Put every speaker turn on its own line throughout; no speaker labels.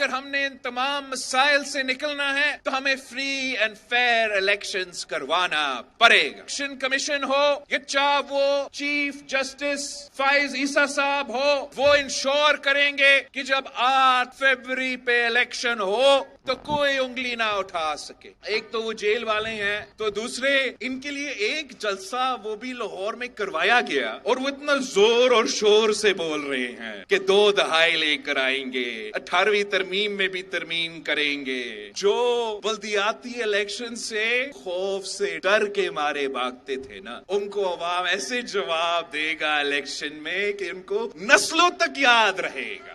अगर हमने इन तमाम मसाइल से निकलना है तो हमें फ्री एंड फेयर इलेक्शंस करवाना पड़ेगा। इलेक्शन कमीशन हो या चाहे वो चीफ जस्टिस फाइज ईसा साहब हो, वो इंश्योर करेंगे कि जब 8 फरवरी पे इलेक्शन हो तो कोई उंगली ना उठा सके। एक तो वो जेल वाले हैं, तो दूसरे इनके लिए एक जलसा वो भी लाहौर में करवाया गया और वो इतना जोर और शोर से बोल रहे हैं कि 2 दहाई लेकर आएंगे, 18वीं तरमीम में भी तरमीम करेंगे। जो बल्दियाती इलेक्शन से खौफ से डर के मारे भागते थे ना, उनको अवाम ऐसे जवाब देगा इलेक्शन में कि उनको नस्लों तक याद रहेगा।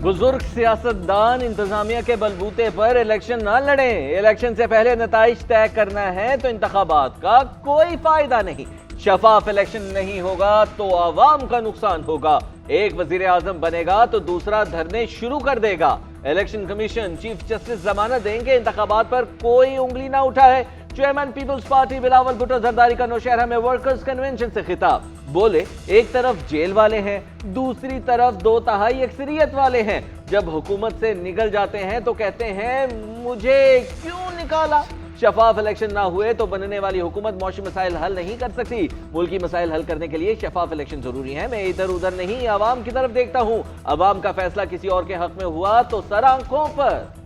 बुजुर्ग सियासतदान इंतजामिया के बलबूते पर इलेक्शन ना लड़ें। इलेक्शन से पहले नताइज तय करना है तो इंतखाबात का कोई फायदा नहीं। शफाफ इलेक्शन नहीं होगा तो आवाम का नुकसान होगा। एक वजीर आजम बनेगा तो दूसरा धरने शुरू कर देगा। इलेक्शन कमीशन, चीफ जस्टिस जमानत देंगे, इंतखाबात पर कोई उंगली ना उठाए। चेयरमैन पीपल्स पार्टी बिलावल भुट्टो जरदारी का नौशहरा में वर्कर्स कन्वेंशन से खिताब। बोले, एक तरफ जेल वाले हैं, दूसरी तरफ 2 तिहाई अक्सरियत वाले हैं। जब हुकूमत से निकल जाते हैं तो कहते हैं मुझे क्यों निकाला। शफाफ इलेक्शन ना हुए तो बनने वाली हुकूमत मौशी मसाइल हल नहीं कर सकती। मुल्की मसाइल हल करने के लिए शफाफ इलेक्शन जरूरी है। मैं इधर उधर नहीं, आवाम की तरफ देखता हूं। आवाम का फैसला किसी और के हक में हुआ तो सर आंखों पर।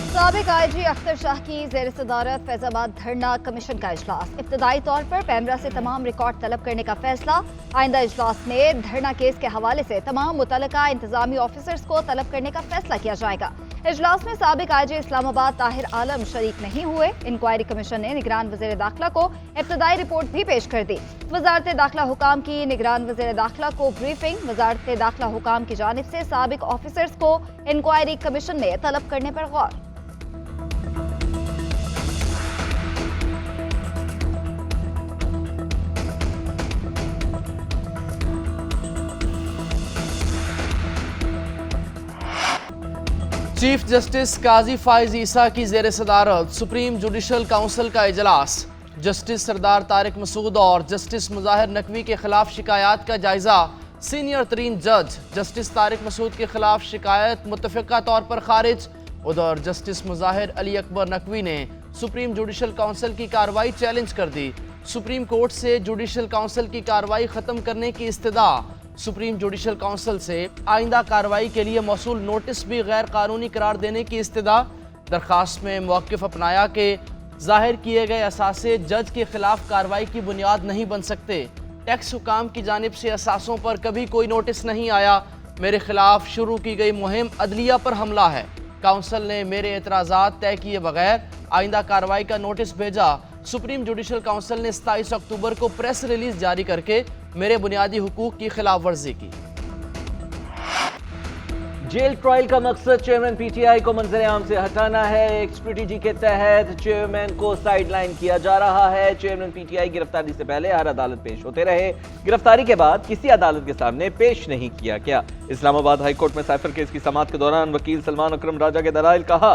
साबिक आईजी अख्तर शाह की ज़ेर सदारत फैजाबाद धरना कमीशन का इजलास। इब्तदाई तौर पर पैमरा से तमाम रिकॉर्ड तलब करने का फैसला। आइंदा इजलास में धरना केस के हवाले से तमाम मुतल्लिका इंतजामी ऑफिसर्स को तलब करने का फैसला किया जाएगा। इजलास में साबिक आईजी इस्लामाबाद ताहिर आलम शरीक नहीं हुए। इंक्वायरी कमीशन ने निगरान वज़ीर दाखिला को इब्तदाई रिपोर्ट भी पेश कर दी। वजारत दाखिला हुकाम की निगरान वज़ीर दाखिला को ब्रीफिंग। वजारत दाखिला हुकाम की जानिब से साबिक ऑफिसर्स को इंक्वायरी कमीशन में तलब करने पर गौर।
चीफ जस्टिस काजी फाइज ईसा की ज़ेर सदारत सुप्रीम जुडिशल काउंसिल का इजलास। जस्टिस सरदार तारिक मसूद और जस्टिस मुजाहिर नकवी के खिलाफ शिकायत का जायजा। सीनियर तरीन जज जस्टिस तारिक मसूद के खिलाफ शिकायत मुतफ़िक़ा तौर पर खारिज। उधर जस्टिस मुजाहिर अली अकबर नकवी ने सुप्रीम जुडिशल काउंसिल की कार्रवाई चैलेंज कर दी। सुप्रीम कोर्ट से जुडिशल काउंसिल की कार्रवाई ख़त्म करने की इस्तदा। सुप्रीम जुडिशल काउंसिल से आइंदा कार्रवाई के लिए मौसूल नोटिस भी गैर कानूनी करार देने की इस्तदा। दरखास्त में मौक़िफ़ अपनाया कि जाहिर किए गए असासे जज के खिलाफ कार्रवाई की बुनियाद नहीं बन सकते। टैक्स हुकाम की जानिब से असासों पर कभी कोई नोटिस नहीं आया। मेरे खिलाफ शुरू की गई मुहिम अदलिया पर हमला है। काउंसिल ने मेरे एतराज़ात तय किए बगैर आइंदा कार्रवाई का नोटिस भेजा। सुप्रीम जुडिशल काउंसिल ने 27 अक्टूबर को प्रेस रिलीज जारी करके मेरे बुनियादी हुकूक की खिलाफ वर्जी की।
जेल ट्रायल का मकसद चेयरमैन पीटीआई को मंजर आम से हटाना है। एक स्ट्रेटेजी के तहत चेयरमैन को साइडलाइन किया जा रहा है। चेयरमैन पीटीआई गिरफ्तारी से पहले हर अदालत पेश होते रहे। गिरफ्तारी के बाद किसी अदालत के सामने पेश नहीं किया गया। इस्लामाबाद हाई कोर्ट में साइफर केस की समाअत के दौरान वकील सलमान अकरम राजा के दलाइल कहा,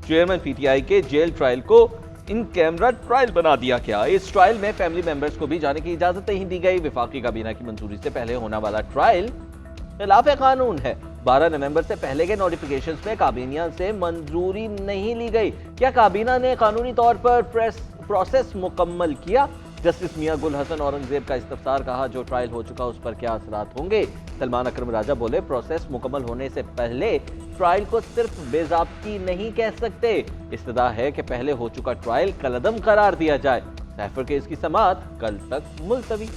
चेयरमैन पीटीआई के जेल ट्रायल को इन कैमरा ट्रायल बना दिया गया। इस ट्रायल में फैमिली मेंबर्स को भी जाने की इजाजत नहीं दी गई। विफाकी काबीना की मंजूरी से पहले होने वाला ट्रायल खिलाफ कानून है। 12 नवंबर से पहले के नोटिफिकेशंस में काबीना से मंजूरी नहीं ली गई। क्या काबीना ने कानूनी तौर पर प्रोसेस मुकम्मल किया? जस्टिस मियां गुल हसन औरंगजेब का इस्तफसार, कहा जो ट्रायल हो चुका उस पर क्या असरात होंगे। सलमान अकरम राजा बोले, प्रोसेस मुकम्मल होने से पहले ट्रायल को सिर्फ बेज़ाब्ती नहीं कह सकते। इस्तदा है कि पहले हो चुका ट्रायल कलअदम करार दिया जाए। साइफर केस की समाअत कल तक मुलतवी।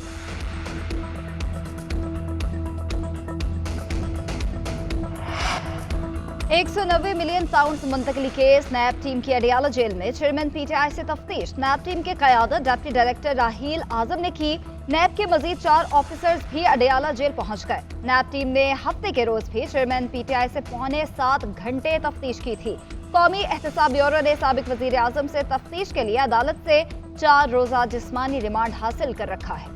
£190 मिलियन मुंतकली केस। नैब टीम की अडियाला जेल में चेयरमैन पीटीआई से तफ्तीश। नैब टीम के क़यादत डिप्टी डायरेक्टर राहील आजम ने की। नैब के मजीद 4 ऑफिसर्स भी अडियाला जेल पहुंच गए। नैब टीम ने हफ्ते के रोज भी चेयरमैन पीटीआई से पौने 7 घंटे तफ्तीश की थी। कौमी एहतसाब ब्यूरो ने साबिक वजीर आजम से तफ्तीश के लिए अदालत से 4 रोजा जिस्मानी रिमांड हासिल कर रखा है।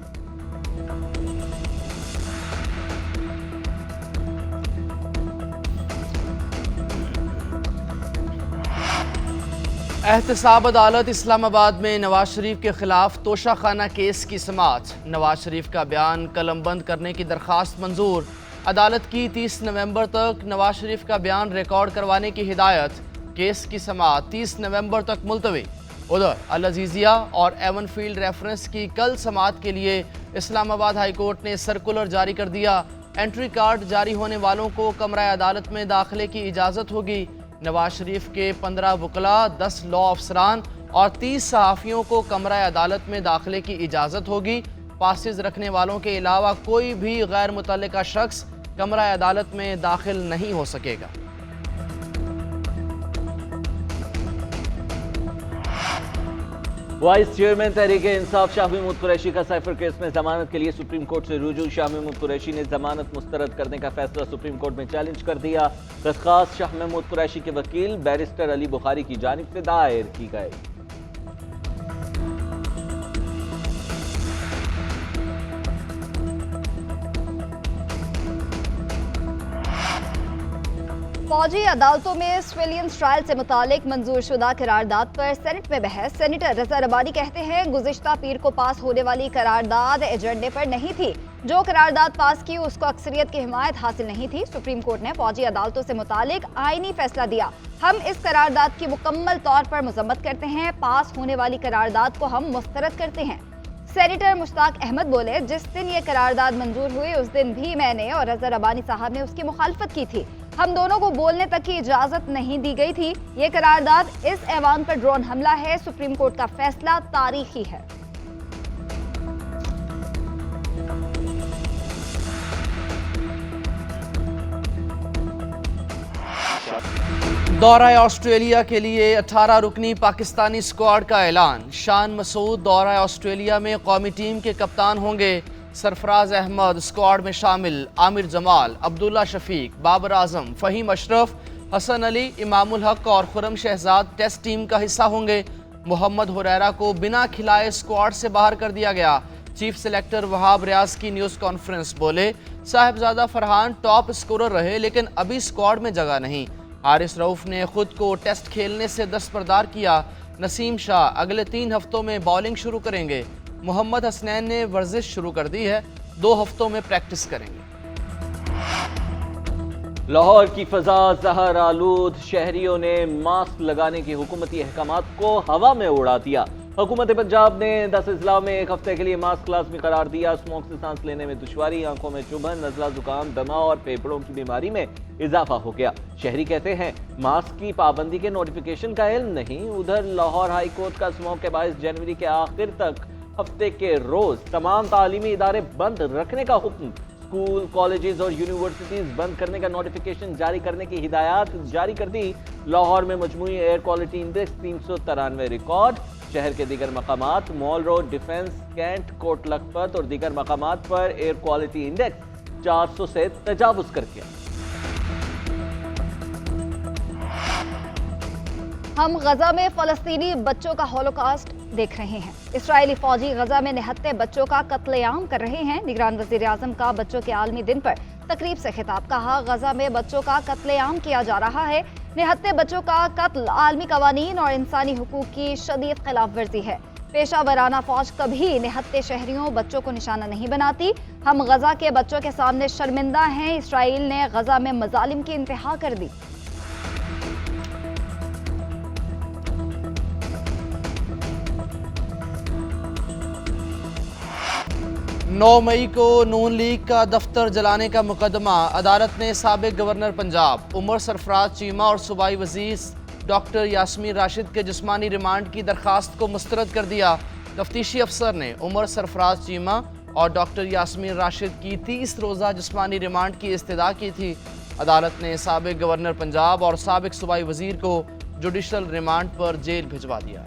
एहतसाब अदालत इस्लामाबाद में नवाज शरीफ के खिलाफ तोशाखाना केस की समाअत। नवाज शरीफ का बयान कलम बंद करने की दरखास्त मंजूर। अदालत की 30 नवंबर तक नवाज शरीफ का बयान रिकॉर्ड करवाने की हिदायत। केस की समाअत 30 नवंबर तक मुलतवी। उधर अल अजीजिया और एवनफील्ड रेफरेंस की कल समाअत के लिए इस्लामाबाद हाई कोर्ट ने सर्कुलर जारी कर दिया। एंट्री कार्ड जारी होने वालों को कमरा अदालत में दाखिले की इजाज़त होगी। नवाज शरीफ के 15 वकला, 10 लॉ अफसरान और 30 सहाफ़ियों को कमरा अदालत में दाखिले की इजाज़त होगी। पासेस रखने वालों के अलावा कोई भी गैर मुतल्लिका शख्स कमरा अदालत में दाखिल नहीं हो सकेगा।
वाइस चेयरमैन तहरीक इंसाफ शाह महमूद कुरैशी का साइफर केस में जमानत के लिए सुप्रीम कोर्ट से रुजू। शाह महमूद कुरैशी ने जमानत मुस्तरद करने का फैसला सुप्रीम कोर्ट में चैलेंज कर दिया। दरख्वास्त शाह महमूद कुरैशी के वकील बैरिस्टर अली बुखारी की जानिब से दायर की गई।
फौजी अदालतों में सिविलियन ट्रायल से मुतालिक मंजूर शुदा करारदाद पर सेनेट में बहस। सेनेटर रजा रबानी कहते हैं गुज़िश्ता पीर को पास होने वाली करारदाद एजेंडे पर नहीं थी। जो करारदाद पास की उसको अक्सरियत की हिमायत हासिल नहीं थी। सुप्रीम कोर्ट ने फौजी अदालतों से मुतालिक आईनी फैसला दिया। हम इस करारदाद की मुकम्मल तौर पर मजम्मत करते हैं। पास होने वाली करारदाद को हम मुस्तरद करते हैं। सेनेटर मुश्ताक अहमद बोले, जिस दिन ये करारदाद मंजूर हुई उस दिन भी मैंने और रजा रबानी साहब ने उसकी मुखालफत की थी। हम दोनों को बोलने तक की इजाजत नहीं दी गई थी। ये करारदाद इस ऐवान पर ड्रोन हमला है। सुप्रीम कोर्ट का फैसला तारीखी है।
दौरा ऑस्ट्रेलिया के लिए 18 रुकनी पाकिस्तानी स्क्वाड का ऐलान। शान मसूद दौरा ऑस्ट्रेलिया में कौमी टीम के कप्तान होंगे। सरफराज अहमद स्क्वाड में शामिल। आमिर जमाल, अब्दुल्ला शफीक, बाबर आजम, फ़हीम अशरफ, हसन अली, इमामुल हक और खुरम शहजाद टेस्ट टीम का हिस्सा होंगे। मोहम्मद हुरैरा को बिना खिलाए स्क्वाड से बाहर कर दिया गया। चीफ सेलेक्टर वहाब रियाज की न्यूज़ कॉन्फ्रेंस बोले, साहिबजादा फरहान टॉप स्कोरर रहे लेकिन अभी स्क्वाड में जगह नहीं। हारिस रऊफ ने खुद को टेस्ट खेलने से दस्तबरदार किया। नसीम शाह अगले 3 हफ्तों में बॉलिंग शुरू करेंगे। मोहम्मद हसनैन ने वर्जिश शुरू कर दी है, 2 हफ्तों में प्रैक्टिस करेंगे।
लाहौर की फजा जहर आलूद, शहरियों ने मास्क लगाने की हुकूमती अहकामात को हवा में उड़ा दिया। हुकूमत पंजाब ने 10 अजला में 1 हफ्ते के लिए मास्क लाजमी करार दिया। स्मोक से सांस लेने में दुश्वारी, आंखों में चुभन, नजला जुकाम, दमा और फेफड़ों की बीमारी में इजाफा हो गया। शहरी कहते हैं मास्क की पाबंदी के नोटिफिकेशन का इल्म नहीं। उधर लाहौर हाई कोर्ट का स्मोक के 22 जनवरी के आखिर तक हफ्ते के रोज तमाम तालीमी इदारे बंद रखने का हुक्म। स्कूल, कॉलेजेस और यूनिवर्सिटीज बंद करने का नोटिफिकेशन जारी करने की हिदायत जारी कर दी। लाहौर में मजमूई एयर क्वालिटी इंडेक्स 393 रिकॉर्ड। शहर के दीगर मकामात Mall Road, Defence, Cantt, Kot Lakhpat और दीगर मकामात पर एयर क्वालिटी इंडेक्स 400 से तजावुज कर गया।
हम गजा में फलस्तीनी बच्चों का हॉलोकॉस्ट देख रहे हैं। इस्राएली फौजी गजा में निहत्ते बच्चों का कत्लेआम कर रहे हैं। निगरान वजीर आजम का बच्चों के आलमी दिन पर तकरीब से खिताब। कहा, गजा में बच्चों का कत्लेआम किया जा रहा है। निहत्ते बच्चों का कत्ल आलमी कवानीन और इंसानी हुकूक की शदीद खिलाफ वर्जी है। पेशा वराना फौज कभी निहत्ते शहरियों बच्चों को निशाना नहीं बनाती। हम गजा के बच्चों के सामने शर्मिंदा हैं। इसराइल ने गजा में मजालिम की इंतहा कर दी।
9 मई को नून लीग का दफ्तर जलाने का मुकदमा। अदालत ने साबिक गवर्नर पंजाब उमर सरफराज चीमा और सूबाई वजीर डॉक्टर यास्मीन राशिद के जिस्मानी रिमांड की दरखास्त को मुस्तरद कर दिया। तफ्तीशी अफसर ने उमर सरफराज चीमा और डॉक्टर यास्मीन राशिद की 30 रोज़ा जिस्मानी रिमांड की इस्तदा की थी। अदालत ने साबिक गवर्नर पंजाब और साबिक सूबाई वजीर को जुडिशल रिमांड पर जेल भिजवा दिया।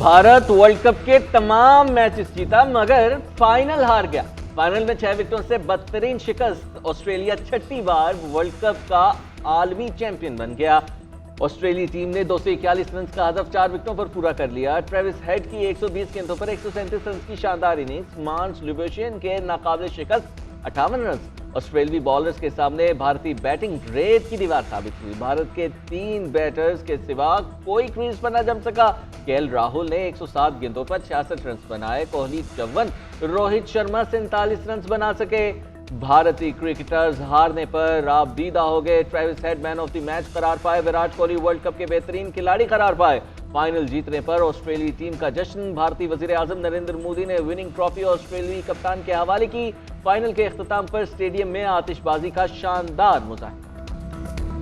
भारत वर्ल्ड कप के तमाम मैचेस जीता मगर फाइनल हार गया। फाइनल में 6 विकेटों से बदतरीन शिकस्त। ऑस्ट्रेलिया 6ठी बार वर्ल्ड कप का आलमी चैंपियन बन गया। ऑस्ट्रेलियाई टीम ने 241 रन का हदफ 4 विकेटों पर पूरा कर लिया। ट्रेविस हेड की 120 गेंदों पर 137 रन की शानदार इनिंग्स, मार्स लुबोशियन के नाकाबिले शिकस्त 58 रन ऑस्ट्रेलियाई बॉलर्स के सामने भारतीय बैटिंग रेत की दीवार साबित हुई। भारत के 3 बैटर्स के सिवा कोई क्रीज पर न जम सका। केएल राहुल ने 107 गेंदों पर 66 रन बनाए। कोहली 54, रोहित शर्मा 47 रन बना सके। भारतीय क्रिकेटर्स हारने पर राबदीदा हो गए। Travis head man of the match करार पाए। विराट कोहली वर्ल्ड कप के बेहतरीन खिलाड़ी करार पाए। फाइनल जीतने पर ऑस्ट्रेलियाई टीम का जश्न। भारतीय वजीर आजम नरेंद्र मोदी ने विनिंग ट्रॉफी ऑस्ट्रेलियाई कप्तान के हवाले की। फाइनल के इख्तिताम पर स्टेडियम में आतिशबाजी का शानदार मुजाहरा।